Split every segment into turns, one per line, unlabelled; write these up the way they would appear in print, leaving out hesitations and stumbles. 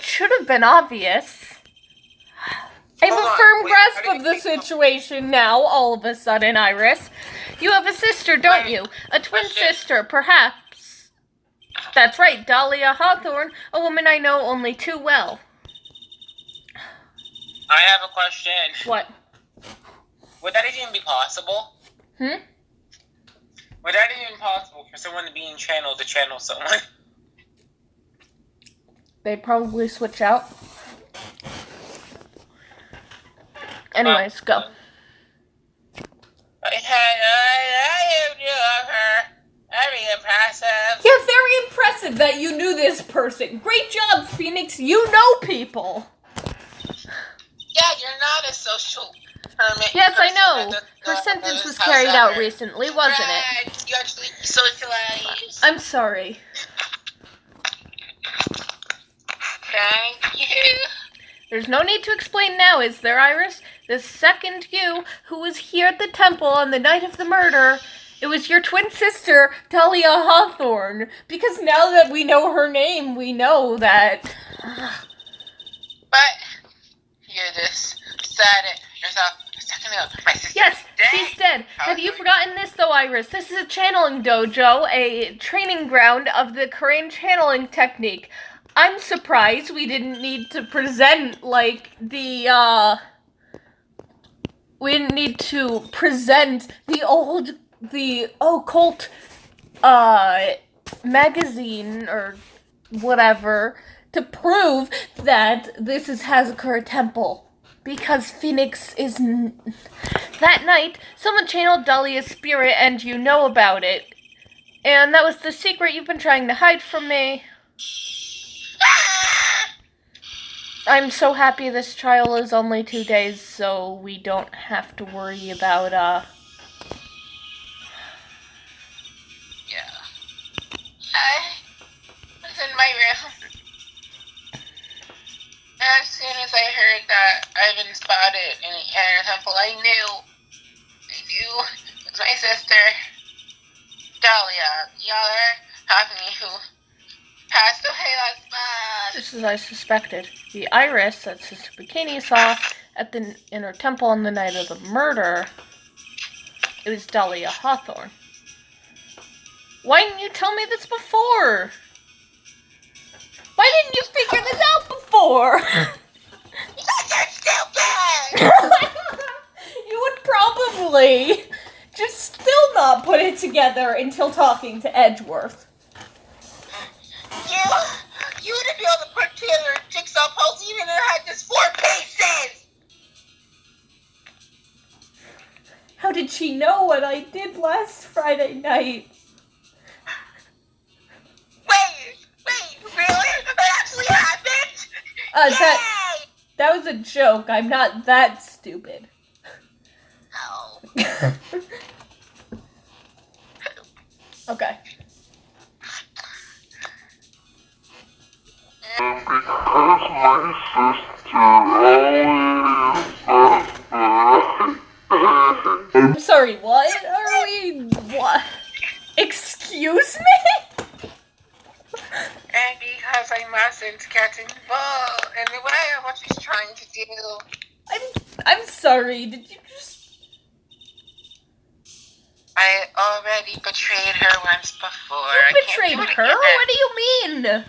What should have been obvious. I have a firm grasp of the situation now, all of a sudden, Iris. You have a sister, don't you? A twin sister, perhaps. That's right, Dahlia Hawthorne, a woman I know only too well.
I have a question.
What?
Would that even be possible? Would that even be possible for someone to be in channel to channel someone?
They'd probably switch out. Anyways, go.
I very impressive.
Yeah, very impressive that you knew this person. Great job, Phoenix. You know people.
Yeah, you're not a social hermit.
Yes, I know. Her sentence was carried out recently, wasn't it?
You actually socialize.
I'm sorry.
Thank you.
There's no need to explain now, is there, Iris? The second you, who was here at the temple on the night of the murder, it was your twin sister, Dahlia Hawthorne. Because now that we know her name, we know that...
But you just said it yourself a second ago. My sister's
Yes,
dead.
she's dead. Have you forgotten this, though, Iris? This is a channeling dojo, a training ground of the Korean channeling technique. I'm surprised we didn't need to present, like, we didn't need to present the occult, magazine, or whatever, to prove that this is Hazakura Temple. Because Phoenix is... That night, someone channeled Dahlia's spirit, and you know about it. And that was the secret you've been trying to hide from me. I'm so happy this trial is only 2 days, so we don't have to worry about,
Yeah. I was in my room. As soon as I heard that I've been spotted in the inner temple, I knew it was my sister, Dahlia, the other half of me who passed away last month.
just as I suspected. The Iris that Sister Bikini saw at the inner temple on the night of the murder, it was Dahlia Hawthorne. Why didn't you tell me this before? Why didn't you figure this out before?
Because you're stupid!
You would probably just still not put it together until talking to Edgeworth.
You wouldn't be able to put together a jigsaw puzzle even if it had just 4 pieces!
How did she know what I did last Friday night?
Wait, really? That actually happened? Yay!
That was a joke. I'm not that stupid.
Oh.
Okay.
Because my sister
I'm sorry, what are we... What? Excuse me?
And because I mustn't get involved in the way of what she's trying to do.
I'm sorry, did you just...
I already betrayed her once before.
You betrayed her? What do you mean?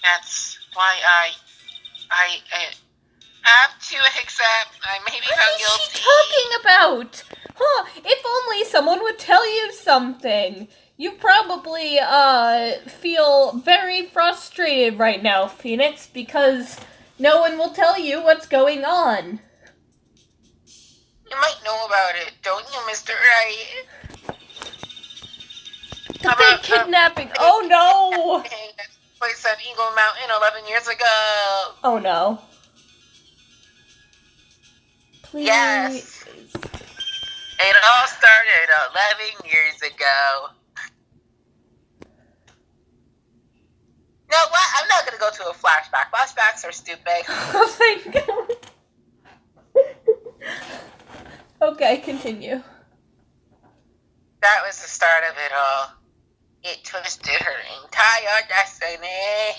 That's why I have to accept I may be found guilty.
What is she talking about? Huh, if only someone would tell you something. You probably, feel very frustrated right now, Phoenix, because no one will tell you what's going on.
You might know about it, don't you, Mr. Wright?
The fake kidnapping. Oh, no.
Place at Eagle Mountain 11 years ago.
Oh, no. Please.
Yes. It all started 11 years ago. You know what? I'm not going to go to a flashback. Flashbacks are stupid.
Oh, thank God. Okay, continue.
That was the start of it all. It twisted her entire destiny.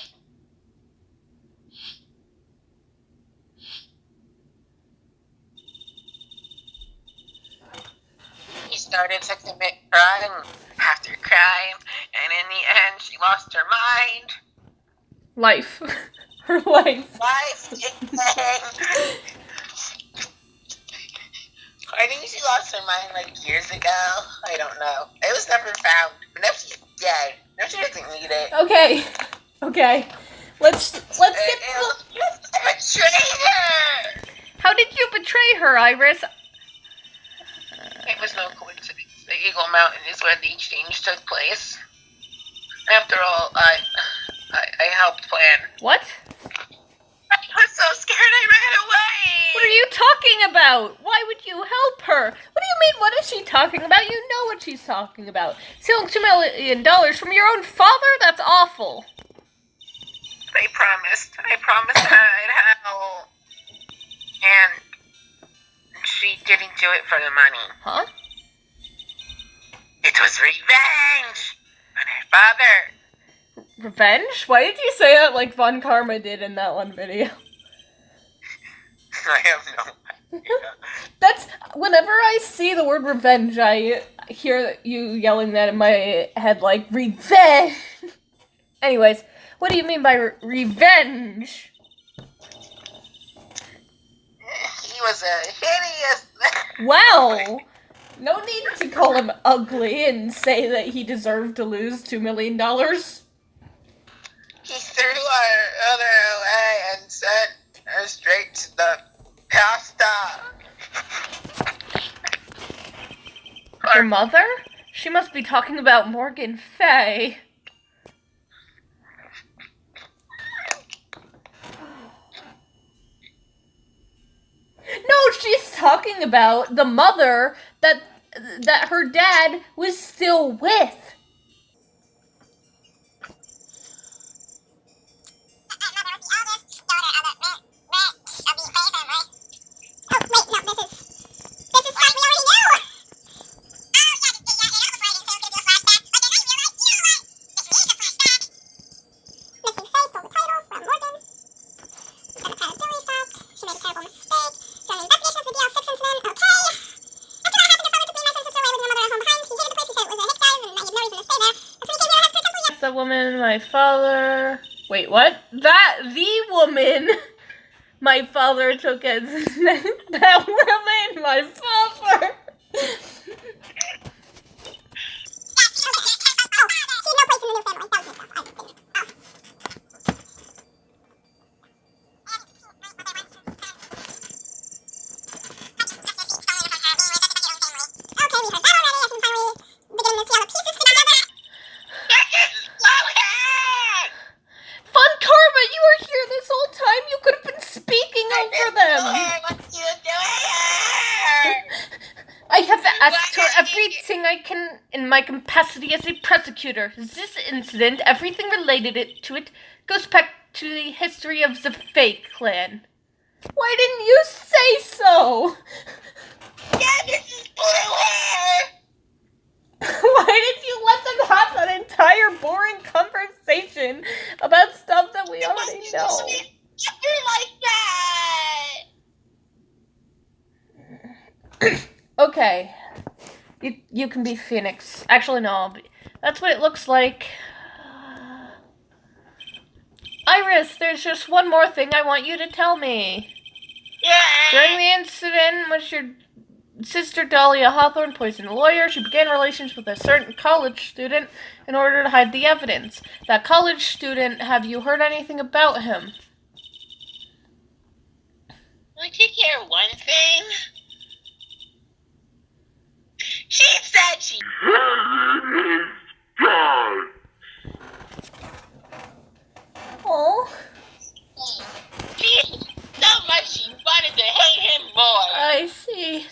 started to commit crime after crime, and in the end, she lost her mind.
Life. Her life.
Life. I think she lost her mind like years ago. I don't know. It was never found. But now she's dead. Now she doesn't need it.
Okay. Let's get
You betrayed her!
How did you betray her, Iris?
It was no coincidence. The Eagle Mountain is where the exchange took place. After all, I helped plan.
What?
I was so scared I ran away!
What are you talking about? Why would you help her? What do you mean, what is she talking about? You know what she's talking about. Stealing $2 million from your own father? That's awful.
I promised her I'd help. And she didn't do it for the money.
Huh?
It was revenge on her father.
Revenge? Why did you say that like Von Karma did in that one video?
I have no idea.
That's, whenever I see the word revenge, I hear you yelling that in my head like, revenge! Anyways, what do you mean by revenge?
He was a hideous...
Wow! No need to call him ugly and say that he deserved to lose $2 million.
He threw our mother away and sent her straight to the pasta.
Her mother? She must be talking about Morgan Fay. No, she's talking about the mother that her dad was still with. The woman my father... Wait, what? The woman my father took as... that woman my father... I have asked her everything I can in my capacity as a prosecutor. This incident, everything related to it, goes back to the history of the Fake clan. Why didn't you say so?
Yeah, this is blue hair!
Why did you let them have that entire boring conversation about stuff that we already know?
Like that!
Okay. You can be Phoenix. Actually, no. That's what it looks like. Iris, there's just one more thing I want you to tell me.
Yeah.
During the incident in which your sister Dahlia Hawthorne poisoned a lawyer, she began relations with a certain college student in order to hide the evidence. That college student, have you heard anything about him?
Will you take care of one thing? She said she...
Oh.
So much she wanted to hate him more.
I see.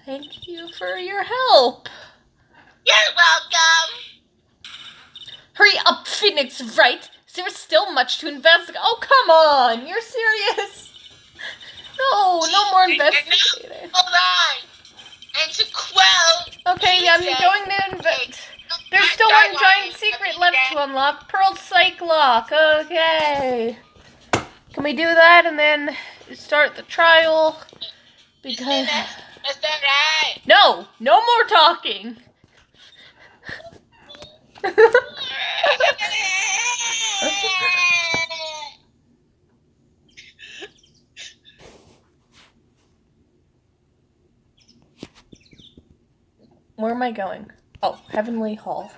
Thank you for your help.
You're welcome.
Hurry up, Phoenix, Wright. There's still much to investigate. Oh, come on. You're serious? No more investigating.
Hold on. And to quell...
Okay, yeah, I'm going to invest. There's still one giant secret left to unlock. Pearl's Psych Lock. Okay. Can we do that and then start the trial? Because...
Is that right?
No! No more talking! Where am I going? Oh, Heavenly Hall.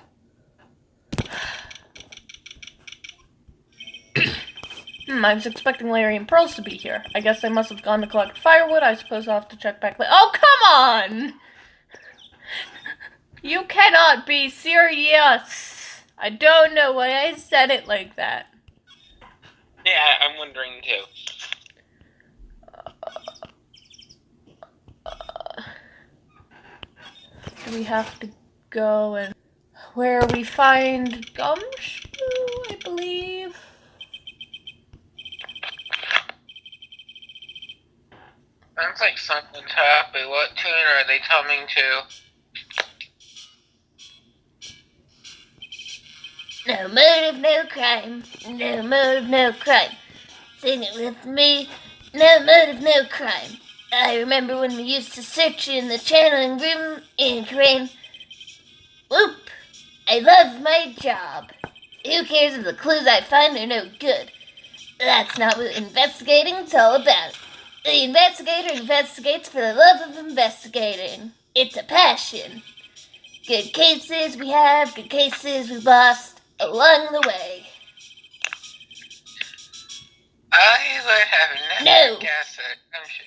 I was expecting Larry and Pearls to be here. I guess they must have gone to collect firewood. I suppose I'll have to check back later. Oh, come on! You cannot be serious! I don't know why I said it like that.
Yeah, I'm wondering too.
We have to go and where we find Gumshoe, I believe.
Sounds like something's happening. What tune are they coming to?
No motive, no crime. No motive, no crime. Sing it with me. No motive, no crime. I remember when we used to search in the channeling room in Crane. Whoop! I love my job. Who cares if the clues I find are no good? That's not what investigating's all about. The investigator investigates for the love of investigating. It's a passion. Good cases we have, good cases we lost along the way.
I would have never
No.
guessed it. I'm sure.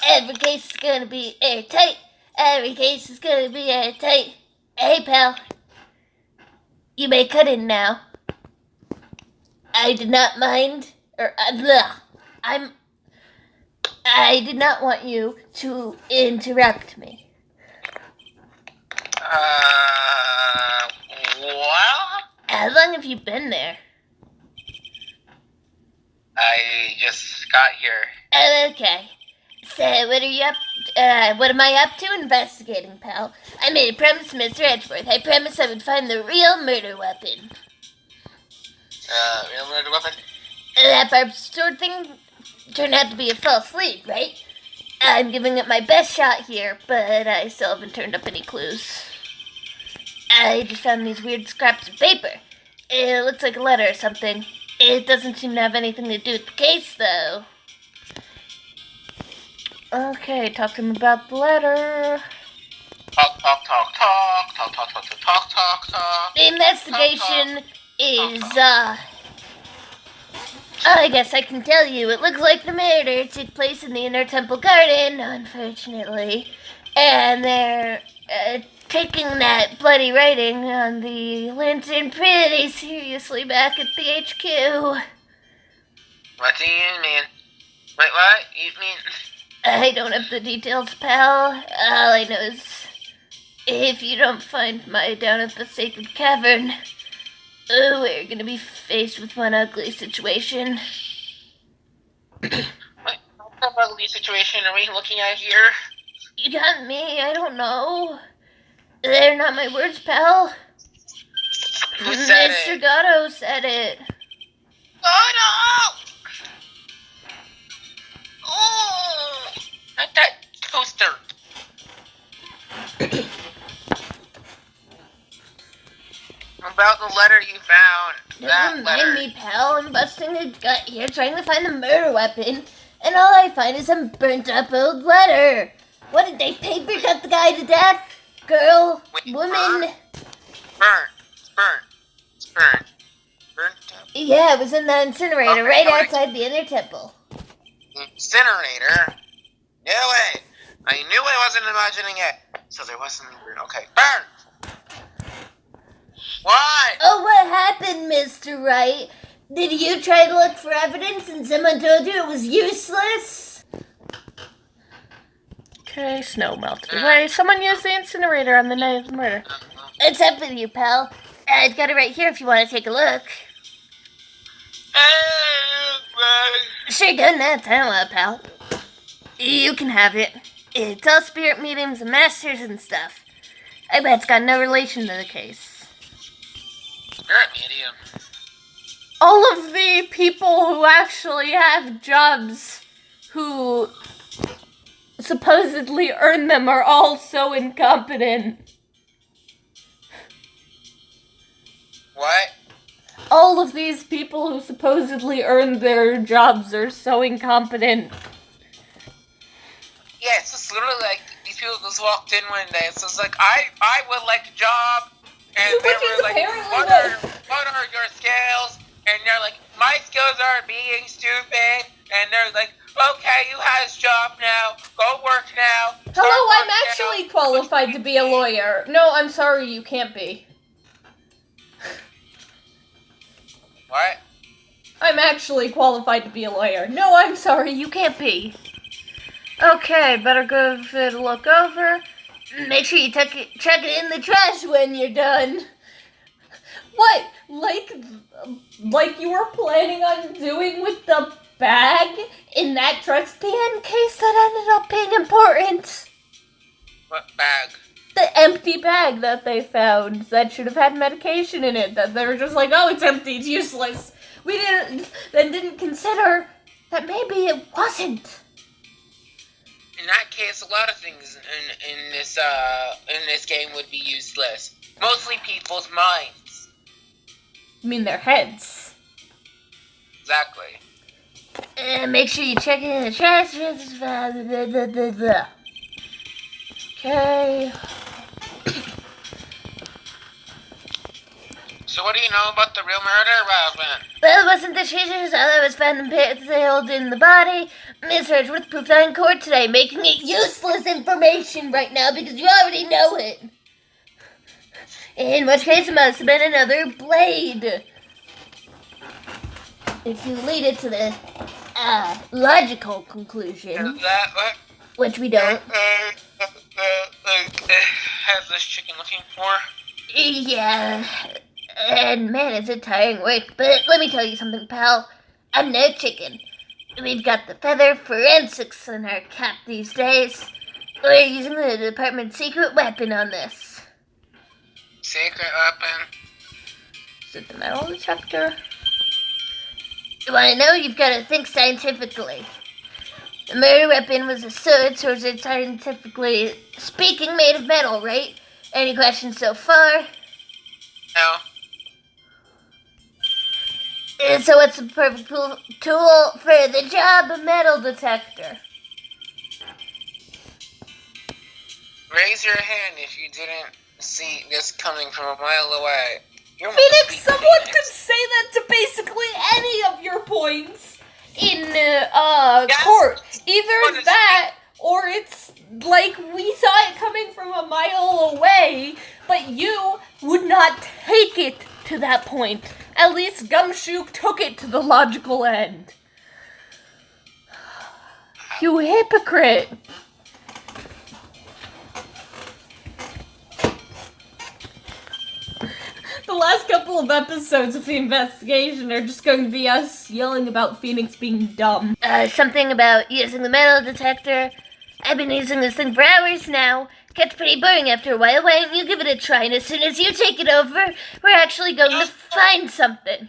Every case is gonna be airtight. Every case is gonna be airtight. Hey, pal. You may cut in now. I did not mind, I did not want you to interrupt me.
Well,
How long have you been there?
I just got here.
Oh, okay. So, what are you up? What am I up to? Investigating, pal. I made a promise to Mr. Edgeworth. I promised I would find the real murder weapon.
Real murder weapon?
That barbed sword thing turned out to be a false lead, right? I'm giving it my best shot here, but I still haven't turned up any clues. I just found these weird scraps of paper. It looks like a letter or something. It doesn't seem to have anything to do with the case, though.
Okay, talk to him about the letter.
Talk, talk, talk, talk, talk, talk, talk, talk, talk, talk.
The investigation is, I guess I can tell you. It looks like the murder took place in the Inner Temple Garden, unfortunately. And they're, taking that bloody writing on the lantern pretty seriously back at the HQ.
What do you mean? Wait, what? You mean...
I don't have the details, pal. All I know is if you don't find Maya down at the Sacred Cavern, we're gonna be faced with one ugly situation.
What ugly situation are we looking at here?
You got me, I don't know. They're not my words, pal.
Who said
Mr.
it?
Gatto said it.
Oh no! Oh! Not that toaster. About the letter you found. That
Don't
letter.
mind me, pal. I'm busting a gut here trying to find the murder weapon, and all I find is some burnt up old letter. What did they paper cut the guy to death? Girl,
Wait,
woman.
Burnt. It's burnt. It's burnt. Burnt up.
Yeah, it was in the incinerator
Okay,
right
alright.
outside the inner temple.
Incinerator? No way. I knew I wasn't imagining it. So there wasn't... Okay. Burn! What?
Oh, what happened, Mr. Wright? Did you try to look for evidence and someone told you it was useless?
Okay, snow melted away. Someone used the incinerator on the night of the murder.
What's up with you, pal? I've got it right here if you want to take a look. Sure, go nuts. I don't want, pal. You can have it. It's all spirit mediums and masters and stuff. I bet it's got no relation to the case.
Spirit medium.
All of the people who actually have jobs who supposedly earn them are all so incompetent.
What?
All of these people who supposedly earn their jobs are so incompetent.
Yeah, it's just literally like these people just walked in one day. So it's like, I would like a job, and
Which
they
is
were like,
apparently
what are your skills? And they're like, my skills are being stupid. And they're like, okay, you have a job now. Go work now.
Hello, I'm actually qualified to be a lawyer. No, I'm sorry, you can't be.
What?
I'm actually qualified to be a lawyer. No, I'm sorry, you can't be. Okay, better give it a look over.
Make sure you chuck it in the trash when you're done.
What? Like you were planning on doing with the bag in that trust can case that ended up being important?
What bag?
The empty bag that they found that should have had medication in it, that they were just like, oh, it's empty, it's useless. We didn't consider that maybe it wasn't.
In that case, a lot of things in this game would be useless. Mostly people's minds.
You mean their heads?
Exactly.
Make sure you check it in the trash.
Okay.
So what do you know about the real murder, Robin?
Well, it wasn't the scissors. All that was found impaled in the body. Misheard with proof in court today, making it useless information right now because you already know it. In which case, it must have been another blade. If you lead it to the logical conclusion, which we don't.
Has this chicken looking for?
Yeah. And man, it's a tiring work. But let me tell you something, pal. I'm no chicken. We've got the feather forensics in our cap these days. We're using the department's secret weapon on this.
Secret weapon?
Is it the metal detector?
You want to know? You've got to think scientifically. The murder weapon was a sword, so it's scientifically speaking made of metal, right? Any questions so far?
No.
So what's the perfect tool for the job? A metal detector.
Raise your hand if you didn't see this coming from a mile away.
Phoenix, someone could say that to basically any of your points in court. Either that, or it's like we saw it coming from a mile away, but you would not take it to that point. At least Gumshoe took it to the logical end. You hypocrite. The last couple of episodes of the investigation are just going to be us yelling about Phoenix being dumb.
Something about using the metal detector. I've been using this thing for hours now. Gets pretty boring after a while. Why don't you give it a try? And as soon as you take it over, we're actually going to find something.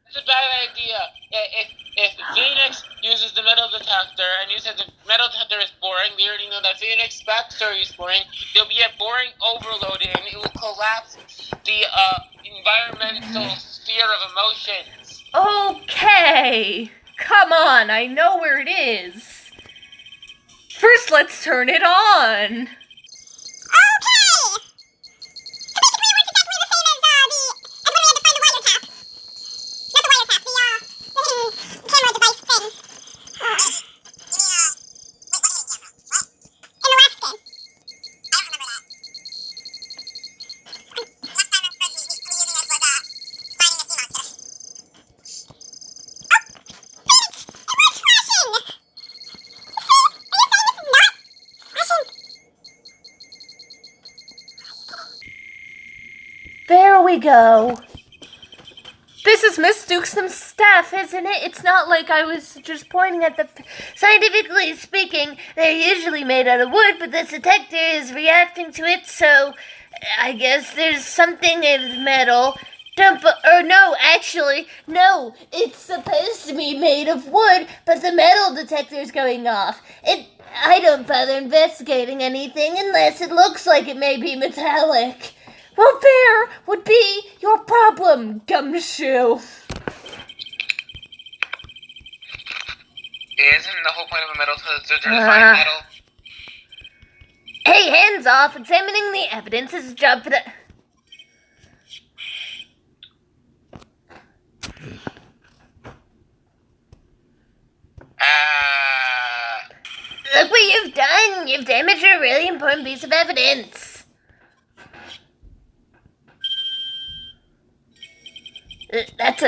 It's a bad idea. If Phoenix uses the metal detector, and you said the metal detector is boring, we already know that Phoenix's backstory is boring, there'll be a boring overload, and it will collapse the environmental sphere of emotions.
Okay. Come on, I know where it is. First, let's turn it on. There we go. This is Miss Dukesom's staff, isn't it? It's not like I was just pointing at the...
Scientifically speaking, they're usually made out of wood, but this detector is reacting to it, so I guess there's something of metal No, actually, no. It's supposed to be made of wood, but the metal detector's going off. I don't bother investigating anything unless it looks like it may be metallic. Well, there would be your problem, Gumshoe.
Isn't the whole point of a metal detector to find metal?
Hey, hands off. Examining the evidence is a job for the... Look what you've done! You've damaged a really important piece of evidence. That's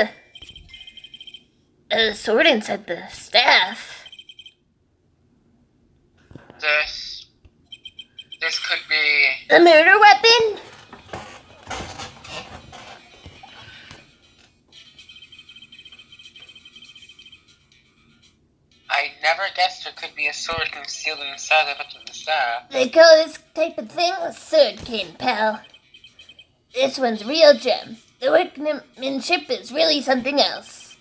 a sword inside the staff.
This could be...
The murder weapon?
I never guessed there could be a sword concealed inside of the staff.
They call this type of thing a sword cane, pal. This one's a real gem. The workmanship is really something else.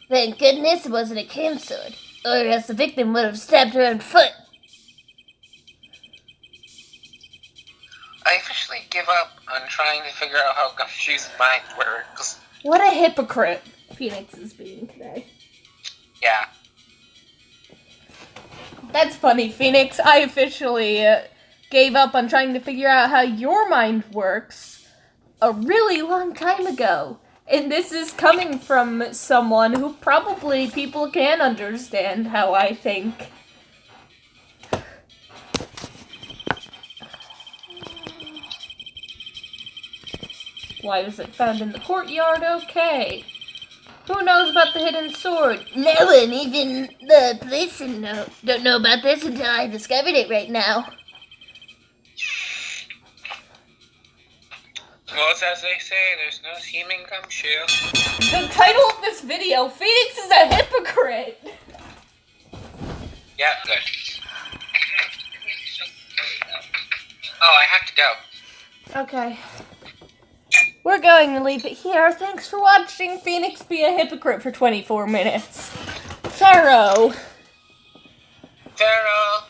Thank goodness it wasn't a cane sword, or else the victim would have stabbed her own foot.
I officially give up on trying to figure out how Gumshoe's mind works.
What a hypocrite Phoenix is being today.
Yeah.
That's funny, Phoenix. I officially gave up on trying to figure out how your mind works a really long time ago. And this is coming from someone who probably people can understand how I think. Why was it found in the courtyard? Okay. Who knows about the hidden sword?
No one, even the police don't know about this until I discovered it right now.
Well, as they say, there's no scheming Gumshoe.
The title of this video, Phoenix is a hypocrite!
Yeah, good. Oh, I have to go.
Okay. We're going to leave it here. Thanks for watching Phoenix be a hypocrite for 24 minutes. Pharaoh.
Pharaoh.